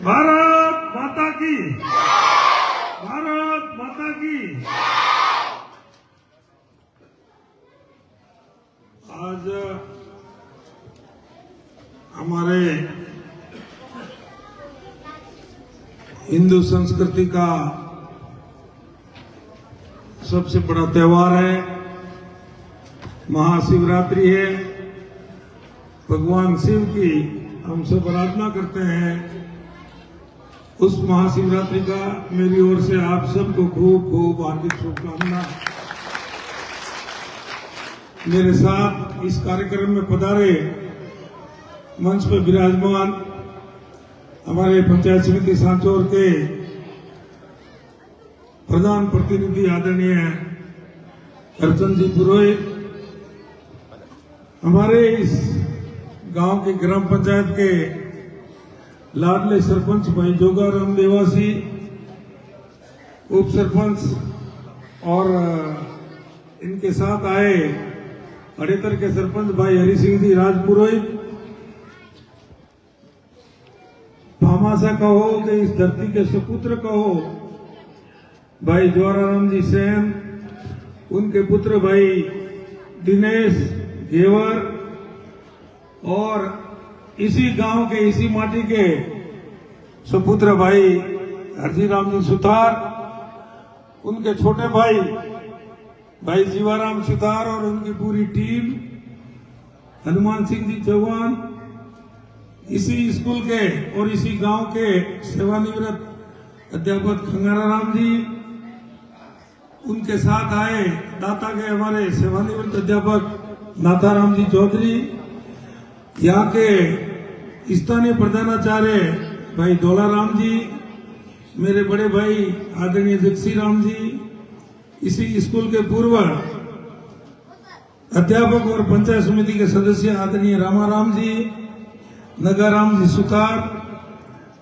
भारत माता की, भारत माता की। आज हमारे हिंदू संस्कृति का सबसे बड़ा त्योहार है, महाशिवरात्रि है। भगवान शिव की हम सब आराधना करते हैं। उस महाशिवरात्रि का मेरी ओर से आप सबको खूब खूब हार्दिक शुभकामना। मेरे साथ इस कार्यक्रम में पधारे मंच पर विराजमान हमारे पंचायत समिति सांचौर के प्रधान प्रतिनिधि आदरणीय अर्चन जी पुरोहित, हमारे इस गांव के ग्राम पंचायत के लाडले सरपंच भाई जोगाराम देवासी, उप सरपंच और इनके साथ आए अड़ेतर के सरपंच भाई हरि सिंह जी राजपुरोहित, भामाशा कहो कि इस धरती के सुपुत्र कहो भाई ज्वाराराम जी सेन, उनके पुत्र भाई दिनेश घेवर और इसी गांव के इसी माटी के सुपुत्र भाई हरजीराम जी सुतार, उनके छोटे भाई भाई जीवाराम सुतार और उनकी पूरी टीम, हनुमान सिंह जी चौहान, इसी स्कूल के और इसी गांव के सेवानिवृत्त अध्यापक खंगाराराम जी, उनके साथ आए दाता के हमारे सेवानिवृत्त अध्यापक नाथाराम जी चौधरी, यहाँ के स्थानीय प्रधानाचार्य भाई धोलाराम जी, मेरे बड़े भाई आदरणीय जगसी राम जी, इसी स्कूल के पूर्व अध्यापक और पंचायत समिति के सदस्य आदरणीय रामाराम जी, नगाराम जी सुतार,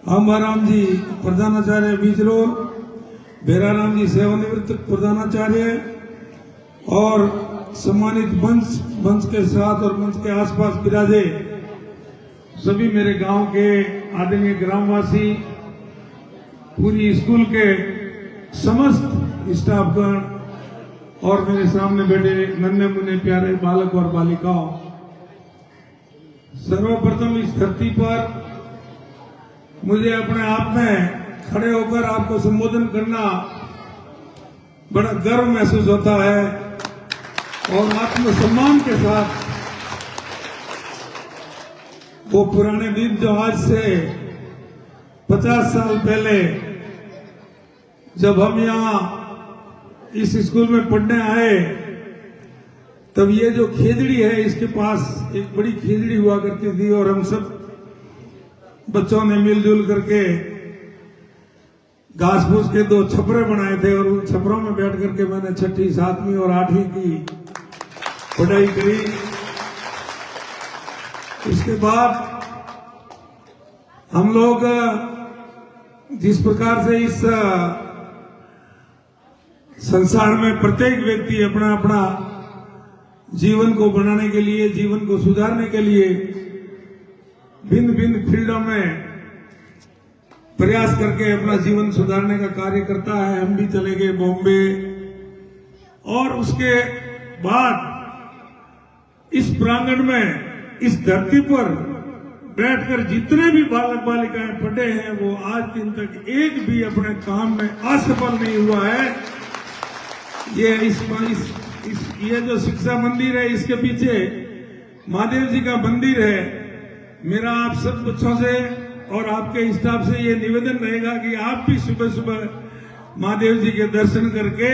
आंबाराम जी प्रधानाचार्य बीजरोल, बेराराम जी सेवानिवृत्त प्रधानाचार्य और सम्मानित मंच के साथ और मंच के आसपास विराजे सभी मेरे गांव के आदरणीय ग्रामवासी, पूरी स्कूल के समस्त स्टाफगण और मेरे सामने बैठे नन्हे मुन्ने प्यारे बालक और बालिकाओं, सर्वप्रथम इस धरती पर मुझे अपने आप में खड़े होकर आपको संबोधन करना बड़ा गर्व महसूस होता है और आत्मसम्मान के साथ वो पुराने दिन जो आज से 50 साल पहले जब हम यहाँ इस स्कूल में पढ़ने आए, तब ये जो खेजड़ी है इसके पास एक बड़ी खेजड़ी हुआ करती थी और हम सब बच्चों ने मिलजुल करके घास फूस के 2 छपरे बनाए थे और उन छपरों में बैठ करके मैंने 6ठी 7वीं और 8वीं की पढ़ाई करी। इसके बाद हम लोग जिस प्रकार से इस संसार में प्रत्येक व्यक्ति अपना अपना जीवन को बनाने के लिए, जीवन को सुधारने के लिए भिन्न भिन्न फील्डों में प्रयास करके अपना जीवन सुधारने का कार्य करता है। हम भी चले गए बॉम्बे और उसके बाद इस प्रांगण में, इस धरती पर बैठकर जितने भी बालक बालिकाएं पढ़े हैं वो आज दिन तक एक भी अपने काम में असफल नहीं हुआ है। ये जो शिक्षा मंदिर है इसके पीछे महादेव जी का मंदिर है। मेरा आप सब बच्चों से और आपके स्टाफ से ये निवेदन रहेगा कि आप भी सुबह सुबह महादेव जी के दर्शन करके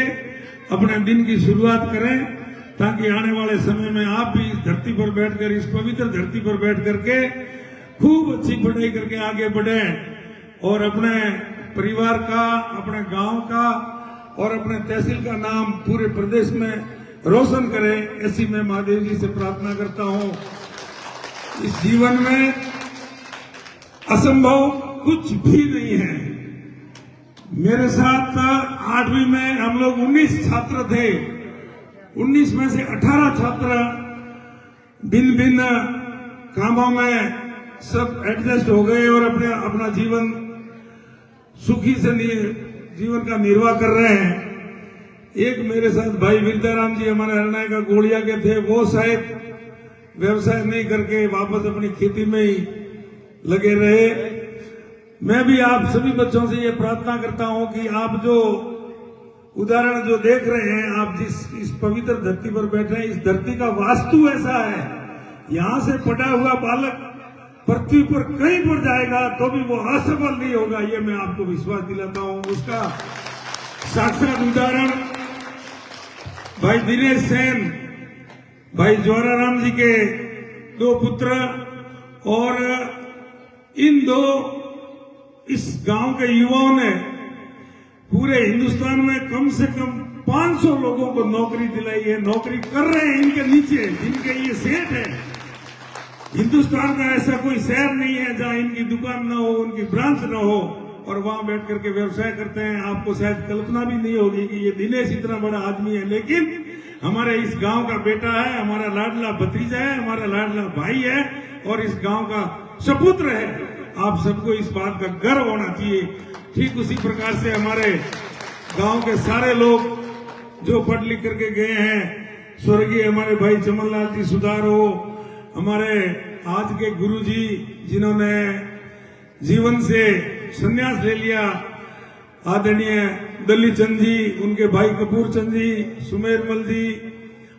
अपने दिन की शुरुआत करें, ताकि आने वाले समय में आप भी इस धरती पर बैठकर, इस पवित्र धरती पर बैठ करके खूब अच्छी पढ़ाई करके आगे बढ़ें और अपने परिवार का, अपने गांव का और अपने तहसील का नाम पूरे प्रदेश में रोशन करें। ऐसी मैं महादेव जी से प्रार्थना करता हूं। इस जीवन में असंभव कुछ भी नहीं है। मेरे साथ 8वीं में हम लोग 19 छात्र थे। 19 में से 18 छात्र भिन्न भिन्न कामों में सब एडजस्ट हो गए और अपना जीवन सुखी से जीवन का निर्वाह कर रहे हैं। एक मेरे साथ भाई विद्याराम जी हमारे हरियाणा का गोड़िया के थे, वो शायद व्यवसाय नहीं करके वापस अपनी खेती में ही लगे रहे। मैं भी आप सभी बच्चों से ये प्रार्थना करता हूं कि आप जो उदाहरण जो देख रहे हैं, आप जिस इस पवित्र धरती पर बैठे हैं, इस धरती का वास्तु ऐसा है, यहां से पटा हुआ बालक पृथ्वी पर कहीं पर जाएगा तो भी वो असफल नहीं होगा, ये मैं आपको विश्वास दिलाता हूं। उसका साक्षात उदाहरण भाई दिनेश सेन, भाई ज्वाराराम जी के 2 पुत्र, और इन 2 इस गांव के युवाओं ने पूरे हिंदुस्तान में कम से कम 500 लोगों को नौकरी दिलाई है, नौकरी कर रहे हैं इनके नीचे, जिनके ये सेठ है। हिंदुस्तान का ऐसा कोई शहर नहीं है जहां इनकी दुकान न हो, उनकी ब्रांच न हो, और वहां बैठ करके व्यवसाय करते हैं। आपको शायद कल्पना भी नहीं होगी कि ये दिनेश इतना बड़ा आदमी है, लेकिन हमारे इस गांव का बेटा है, हमारा लाडला भतीजा है, हमारा लाडला भाई है, और इस गांव का सपुत्र है। आप सबको इस बात का गर्व होना चाहिए। ठीक उसी प्रकार से हमारे गांव के सारे लोग जो पढ़ लिख करके गए हैं, स्वर्गीय हमारे भाई चमनलाल जी सुधार हो, हमारे आज के गुरुजी जिन्होंने जीवन से संन्यास ले लिया, आदरणीय दलीप चंद जी, उनके भाई कपूर चंद जी, सुमेरमल जी,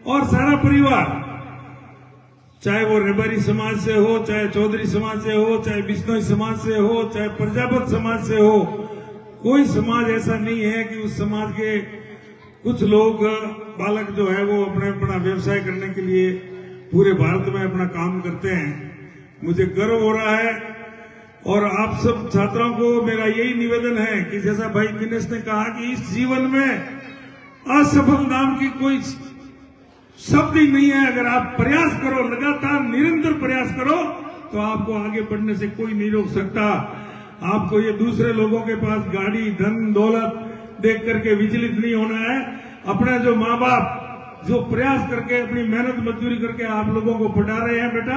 और सारा परिवार, चाहे वो रेबारी समाज से हो, चाहे चौधरी समाज से हो, चाहे बिश्नोई समाज से हो, चाहे प्रजापत समाज से हो, कोई समाज ऐसा नहीं है कि उस समाज के कुछ लोग बालक जो है वो अपना व्यवसाय करने के लिए पूरे भारत में अपना काम करते हैं। मुझे गर्व हो रहा है, और आप सब छात्रों को मेरा यही निवेदन है कि जैसा भाई दिनेश ने कहा कि इस जीवन में असफल नाम की कोई शब्द ही नहीं है। अगर आप प्रयास करो, लगातार निरंतर प्रयास करो, तो आपको आगे बढ़ने से कोई नहीं रोक सकता। आपको ये दूसरे लोगों के पास गाड़ी, धन, दौलत देख करके विचलित नहीं होना है। अपने जो माँ बाप जो प्रयास करके अपनी मेहनत मजदूरी करके आप लोगों को पढ़ा रहे हैं, बेटा,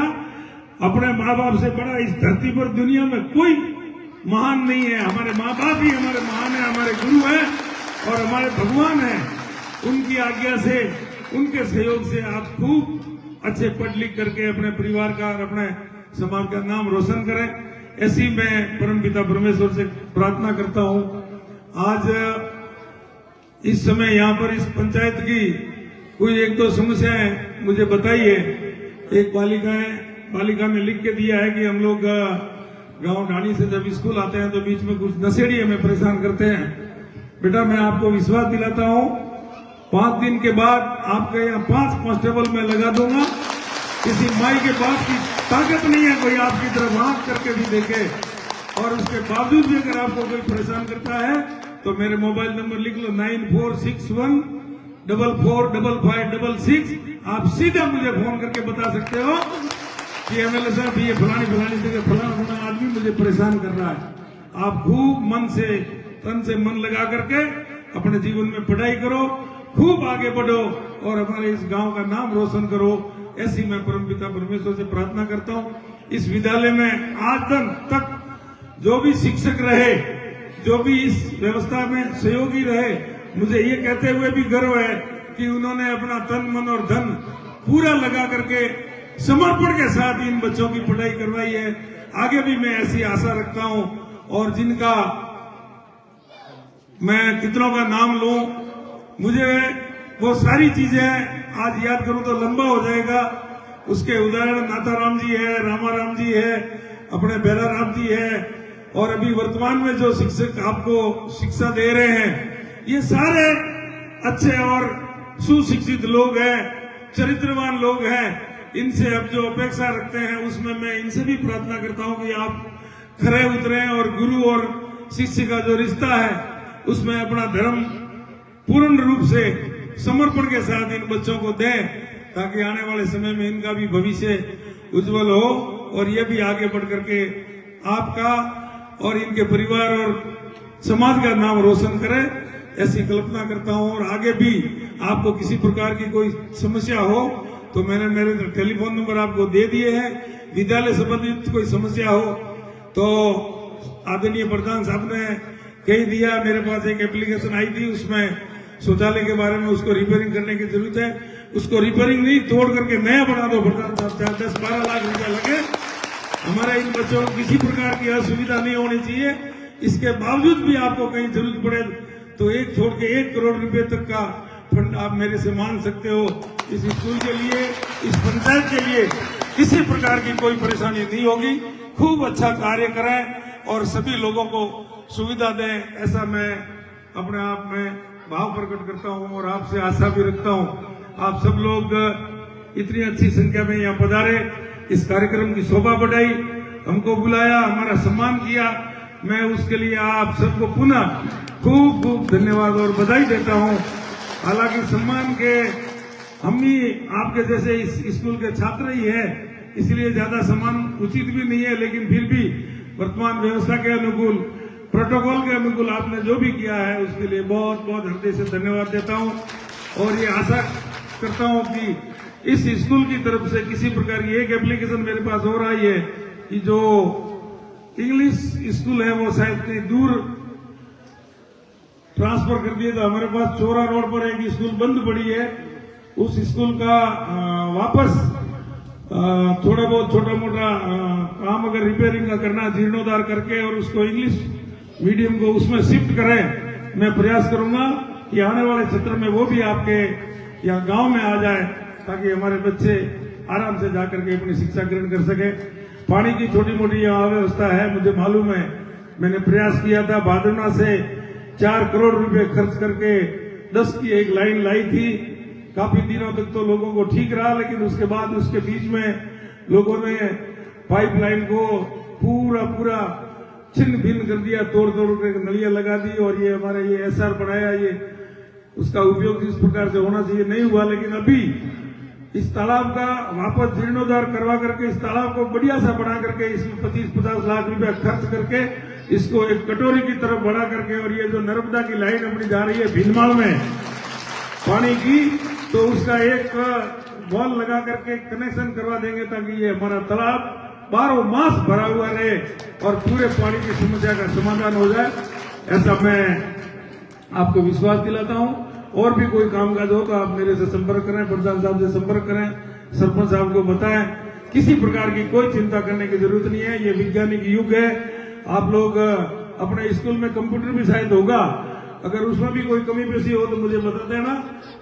अपने माँ बाप से बड़ा इस धरती पर दुनिया में कोई महान नहीं है। हमारे माँ बाप ही हमारे महान है, हमारे गुरु हैं और हमारे भगवान हैं। उनकी आज्ञा से, उनके सहयोग से आप खूब अच्छे पढ़ लिख करके अपने परिवार का और अपने समाज का नाम रोशन करें। ऐसी मैं परमपिता परमेश्वर से प्रार्थना करता हूं। आज इस समय यहाँ पर इस पंचायत की कोई 1-2 समस्याएं मुझे बताइए। एक बालिका ने लिख के दिया है कि हम लोग गांव ढाणी से जब स्कूल आते हैं तो बीच में कुछ नशेड़ी हमें परेशान करते हैं। बेटा, मैं आपको विश्वास दिलाता हूं, 5 दिन के बाद आपके यहाँ 5 कांस्टेबल मैं लगा दूंगा। किसी माई के पास की ताकत नहीं है कोई आपकी तरफ आंख करके भी देखे, और उसके बावजूद भी अगर आपको कोई परेशान करता है तो मेरे मोबाइल नंबर लिख लो 9461445566। आप सीधा मुझे फोन करके बता सकते हो कि एमएलए साहब ये फलानी जगह फलाना आदमी मुझे परेशान कर रहा है। आप खूब मन से, तन से मन लगा करके अपने जीवन में पढ़ाई करो, खूब आगे बढ़ो और हमारे इस गांव का नाम रोशन करो। ऐसी मैं परमपिता परमेश्वर से प्रार्थना करता हूं। इस विद्यालय में आज तक जो भी शिक्षक रहे, जो भी इस व्यवस्था में सहयोगी रहे, मुझे ये कहते हुए भी गर्व है कि उन्होंने अपना तन, मन और धन पूरा लगा करके समर्पण के साथ इन बच्चों की पढ़ाई करवाई है। आगे भी मैं ऐसी आशा रखता हूं, और जिनका मैं कितनों का नाम लूं, मुझे वो सारी चीजें आज याद करूं तो लंबा हो जाएगा। उसके उदाहरण नाथाराम जी है, रामाराम जी है, अपने बेराराम जी है, और अभी वर्तमान में जो शिक्षक आपको शिक्षा दे रहे हैं, ये सारे अच्छे और सुशिक्षित लोग हैं, चरित्रवान लोग हैं। इनसे अब जो अपेक्षा रखते हैं उसमें मैं इनसे भी प्रार्थना करता हूं कि आप खरे उतरें और गुरु और शिष्य का जो रिश्ता है उसमें अपना धर्म पूर्ण रूप से समर्पण के साथ इन बच्चों को दें, ताकि आने वाले समय में इनका भी भविष्य उज्जवल हो और ये भी आगे बढ़ करके आपका और इनके परिवार और समाज का नाम रोशन करे। ऐसी कल्पना करता हूं। और आगे भी आपको किसी प्रकार की कोई समस्या हो तो मैंने मेरे टेलीफोन नंबर आपको दे दिए हैं। विद्यालय संबंधित कोई समस्या हो तो आदरणीय प्रधान साहब ने कही दिया। मेरे पास एक एप्लीकेशन आई थी, उसमें शौचालय के बारे में उसको रिपेयरिंग करने की जरूरत है। उसको रिपेयरिंग नहीं, तोड़ करके नया बना दो प्रधान साहब, चाहे 10-12 लाख रुपया लगे। हमारे इन बच्चों को किसी प्रकार की असुविधा नहीं होनी चाहिए। इसके बावजूद भी आपको कहीं जरूरत पड़े तो एक छोड़ के 1 करोड़ रुपए तक का फंड आप मेरे से मांग सकते हो। इस स्कूल के लिए, इस पंचायत के लिए किसी प्रकार की कोई परेशानी नहीं होगी। खूब अच्छा कार्य करें और सभी लोगों को सुविधा दें, ऐसा मैं अपने आप में भाव प्रकट करता हूं और आपसे आशा भी रखता हूं। आप सब लोग इतनी अच्छी संख्या में यहाँ पधारे, इस कार्यक्रम की शोभा बढ़ाई, हमको बुलाया, हमारा सम्मान किया। मैं उसके लिए आप सबको पुनः खूब खूब धन्यवाद और बधाई देता हूं। हालांकि सम्मान के हम ही आपके जैसे इस स्कूल के छात्र ही है, इसलिए ज्यादा सम्मान उचित भी नहीं है, लेकिन फिर भी वर्तमान व्यवस्था के अनुकूल, प्रोटोकॉल के अनुकूल आपने जो भी किया है उसके लिए बहुत बहुत हृदय से धन्यवाद देता हूं। और ये आशा करता हूं कि इस स्कूल की तरफ से किसी प्रकार की एक एप्लीकेशन मेरे पास हो रही है कि जो इंग्लिश स्कूल है वो शायद कहीं दूर ट्रांसफर कर दिए। तो हमारे पास चौरा रोड पर एक स्कूल बंद पड़ी है, उस स्कूल का वापस थोड़ा बहुत छोटा मोटा काम अगर रिपेयरिंग का करना, जीर्णोद्धार करके और उसको इंग्लिश मीडियम को उसमें शिफ्ट करें। मैं प्रयास करूंगा कि आने वाले सत्र में वो भी आपके यहाँ गांव में आ जाए, ताकि हमारे बच्चे आराम से जाकर के अपनी शिक्षा ग्रहण कर सके। पानी की छोटी मोटी यहाँ व्यवस्था है, मुझे मालूम है। मैंने प्रयास किया था, भादरना से 4 करोड़ रुपए खर्च करके 10 की एक लाइन लाई थी। काफी दिनों तक तो लोगों को ठीक रहा, लेकिन उसके बाद उसके बीच में लोगों ने पाइपलाइन को पूरा छिन्न भिन्न कर दिया, तोड़ के नलियां लगा दी और ये हमारा ये एसआर बनाया, ये उसका उपयोग जिस प्रकार से होना चाहिए नहीं हुआ। लेकिन अभी इस तालाब का वापस जीर्णोद्धार करवा करके इस तालाब को बढ़िया सा बना करके इसमें 25-50 लाख रुपया खर्च करके इसको एक कटोरी की तरफ बढ़ा करके, और ये जो नर्मदा की लाइन अपनी जा रही है भीनमाल में पानी की, तो उसका एक वॉल लगा करके कनेक्शन करवा देंगे, ताकि ये हमारा तालाब 12 मास भरा हुआ रहे और पूरे पानी की समस्या का समाधान हो जाए। ऐसा मैं आपको विश्वास दिलाता हूं। और भी कोई कामकाज हो तो आप मेरे से संपर्क करें, प्रधान साहब से संपर्क करें, सरपंच साहब को बताएं। किसी प्रकार की कोई चिंता करने की जरूरत नहीं है। ये वैज्ञानिक युग है। आप लोग अपने स्कूल में कंप्यूटर भी शायद होगा, अगर उसमें भी कोई कमी पेशी हो तो मुझे बता देना।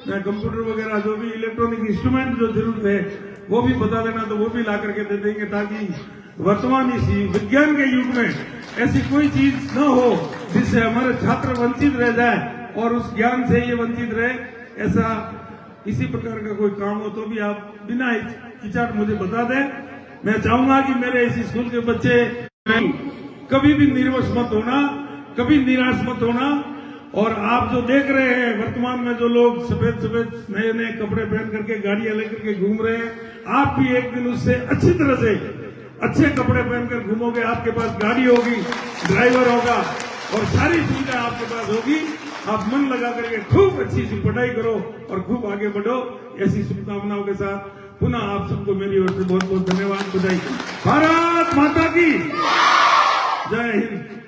मैं कंप्यूटर वगैरह जो भी इलेक्ट्रॉनिक इंस्ट्रूमेंट जो जरूरत है वो भी बता देना, तो वो भी ला करके दे देंगे, ताकि वर्तमान इस विज्ञान के युग में ऐसी कोई चीज न हो जिससे हमारे छात्र वंचित रह जाए और उस ज्ञान से ये वंचित रहे। ऐसा इसी प्रकार का कोई काम हो तो भी आप बिना हिचकिचाहट मुझे बता दें। मैं चाहूंगा कि मेरे इस स्कूल के बच्चे कभी भी निर्वश मत होना, कभी निराश मत होना। और आप जो देख रहे हैं वर्तमान में जो लोग सफेद नए कपड़े पहन करके गाड़ियां लेकर के घूम रहे हैं, आप भी एक दिन उससे अच्छी तरह से अच्छे कपड़े पहनकर घूमोगे। आपके पास गाड़ी होगी, ड्राइवर होगा और सारी सुविधा आपके पास होगी। आप मन लगा करके खूब अच्छी सी पढ़ाई करो और खूब आगे बढ़ो। ऐसी शुभकामनाओं के साथ पुनः आप सबको मेरी ओर से बहुत बहुत धन्यवाद, बधाई। भारत माता की जय हिंद।